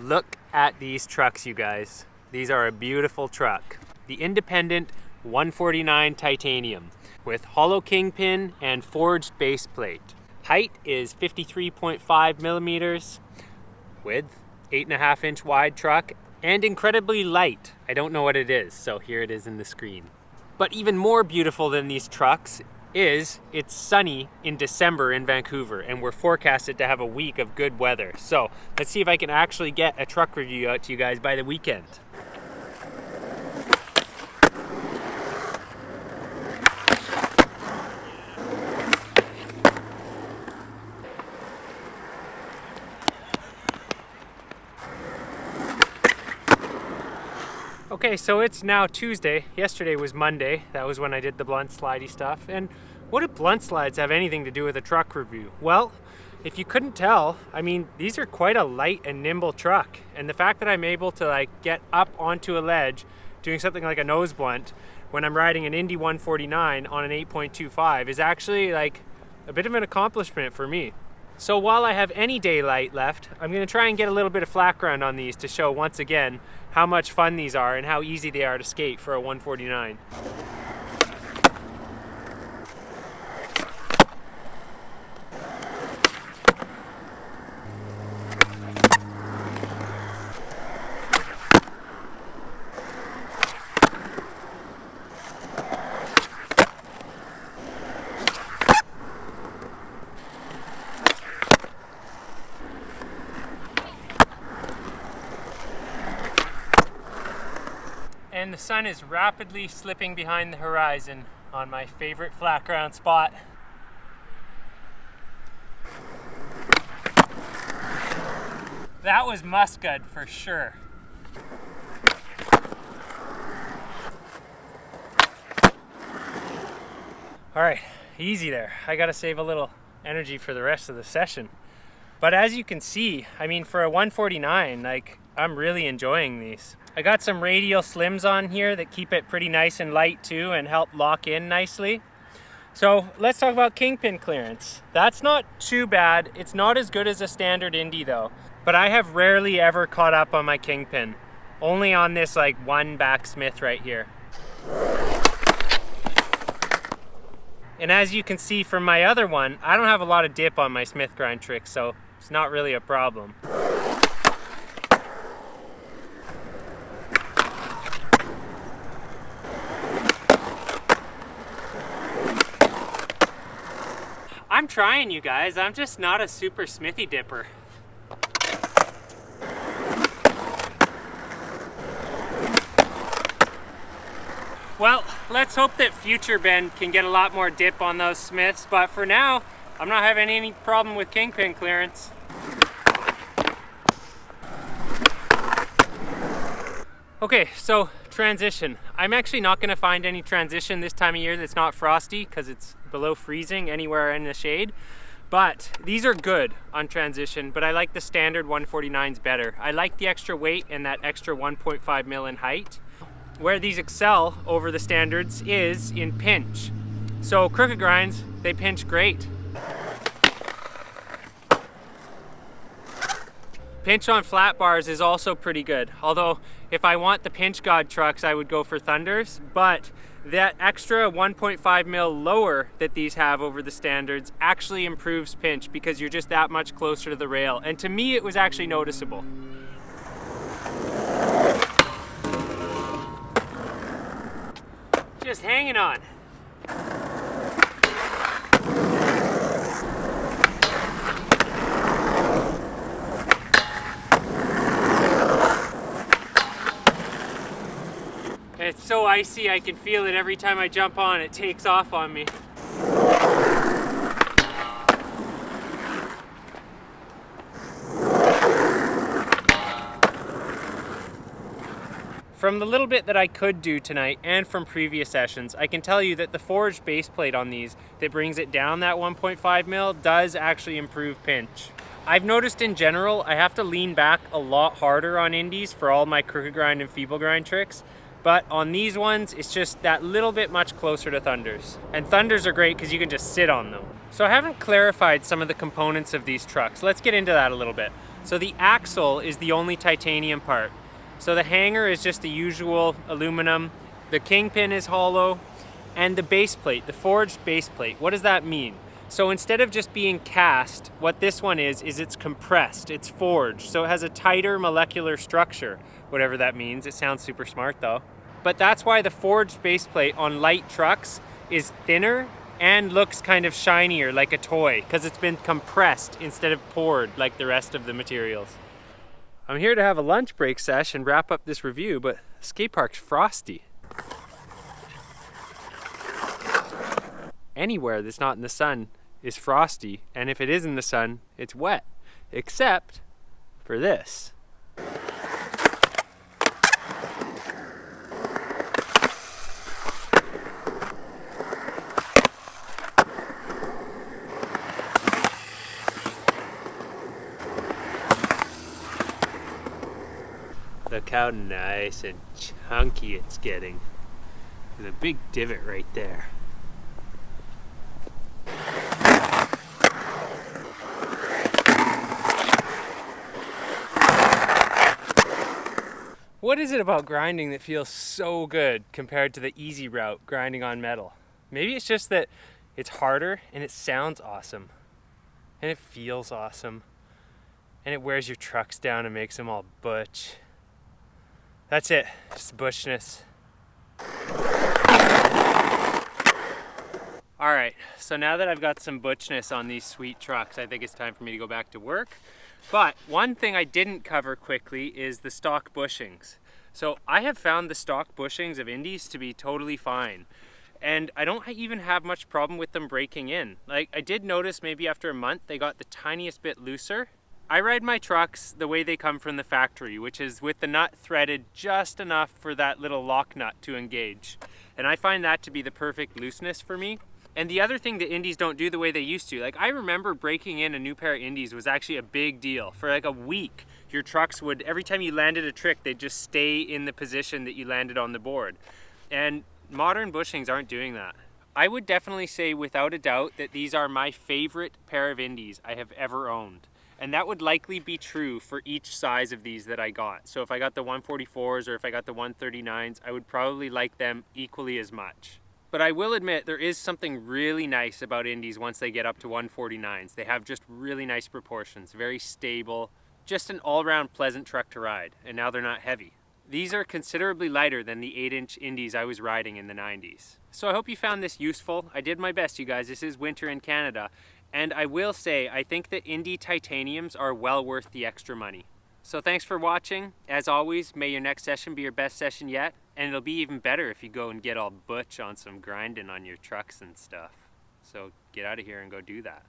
Look at these trucks, you guys. These are a beautiful truck. The Independent 149 titanium with hollow kingpin and forged base plate. Height is 53.5 millimeters, width 8.5 inch wide truck, and incredibly light. I don't know what it is, so here it is in the screen. But even more beautiful than these trucks is it's sunny in December in Vancouver, and we're forecasted to have a week of good weather. So let's see if I can actually get a truck review out to you guys by the weekend. Okay, so it's now Tuesday. Yesterday was Monday. That was when I did the blunt slidey stuff. And what do blunt slides have anything to do with a truck review? Well, if you couldn't tell, I mean, these are quite a light and nimble truck. And the fact that I'm able to get up onto a ledge doing something like a nose blunt when I'm riding an Indy 149 on an 8.25 is actually a bit of an accomplishment for me. So while I have any daylight left, I'm going to try and get a little bit of flat ground on these to show once again how much fun these are and how easy they are to skate for a 149. And the sun is rapidly slipping behind the horizon on my favorite flat ground spot. That was muskud for sure. All right, easy there. I gotta save a little energy for the rest of the session. But as you can see, I mean, for a 149, I'm really enjoying these. I got some radial slims on here that keep it pretty nice and light too and help lock in nicely. So let's talk about Kingpin Clearance. That's not too bad. It's not as good as a standard Indy though, but I have rarely ever caught up on my Kingpin. Only on this one back Smith right here. And as you can see from my other one, I don't have a lot of dip on my Smith grind trick, so it's not really a problem. I'm trying, you guys. I'm just not a super smithy dipper. Well, let's hope that future Ben can get a lot more dip on those Smiths, but for now, I'm not having any problem with Kingpin Clearance. Okay, so transition. I'm actually not gonna find any transition this time of year that's not frosty because it's below freezing anywhere in the shade. But these are good on transition, but I like the standard 149s better. I like the extra weight and that extra 1.5 mil in height. Where these excel over the standards is in pinch. So crooked grinds, they pinch great. Pinch on flat bars is also pretty good. Although if I want the pinch god trucks, I would go for Thunders, but that extra 1.5 mil lower that these have over the standards actually improves pinch because you're just that much closer to the rail. And to me, it was actually noticeable. Just hanging on. It's so icy, I can feel it every time I jump on. It takes off on me. From the little bit that I could do tonight and from previous sessions, I can tell you that the forged base plate on these that brings it down that 1.5 mil does actually improve pinch. I've noticed in general, I have to lean back a lot harder on Indies for all my crooked grind and feeble grind tricks. But on these ones, it's just that little bit much closer to Thunders. And Thunders are great because you can just sit on them. So I haven't clarified some of the components of these trucks. Let's get into that a little bit. So the axle is the only titanium part. So the hanger is just the usual aluminum. The kingpin is hollow. And the base plate, the forged base plate, what does that mean? So instead of just being cast, what this one is it's compressed, it's forged. So it has a tighter molecular structure, whatever that means. It sounds super smart though. But that's why the forged base plate on light trucks is thinner and looks kind of shinier, like a toy, because it's been compressed instead of poured like the rest of the materials. I'm here to have a lunch break sesh and wrap up this review, but the skate park's frosty. Anywhere that's not in the sun is frosty, and if it is in the sun, it's wet, except for this. Look how nice and chunky it's getting. There's a big divot right there. What is it about grinding that feels so good compared to the easy route, grinding on metal? Maybe it's just that it's harder and it sounds awesome. And it feels awesome. And it wears your trucks down and makes them all butch. That's it, just bushness. All right, so now that I've got some butchness on these sweet trucks, I think it's time for me to go back to work. But one thing I didn't cover quickly is the stock bushings. So I have found the stock bushings of Indies to be totally fine. And I don't even have much problem with them breaking in. Like, I did notice maybe after a month they got the tiniest bit looser. I ride my trucks the way they come from the factory, which is with the nut threaded just enough for that little lock nut to engage. And I find that to be the perfect looseness for me. And the other thing that Indies don't do the way they used to, like I remember breaking in a new pair of Indies was actually a big deal. For like a week, your trucks would, every time you landed a trick, they'd just stay in the position that you landed on the board. And modern bushings aren't doing that. I would definitely say without a doubt that these are my favorite pair of Indies I have ever owned. And that would likely be true for each size of these that I got. So if I got the 144s or if I got the 139s, I would probably like them equally as much. But I will admit there is something really nice about Indies once they get up to 149s. They have just really nice proportions, very stable, just an all-around pleasant truck to ride, and now they're not heavy. These are considerably lighter than the 8-inch Indies I was riding in the 90s. So I hope you found this useful. I did my best, you guys. This is winter in Canada. And I will say, I think that Indie titaniums are well worth the extra money. So thanks for watching. As always, may your next session be your best session yet. And it'll be even better if you go and get all butch on some grinding on your trucks and stuff. So get out of here and go do that.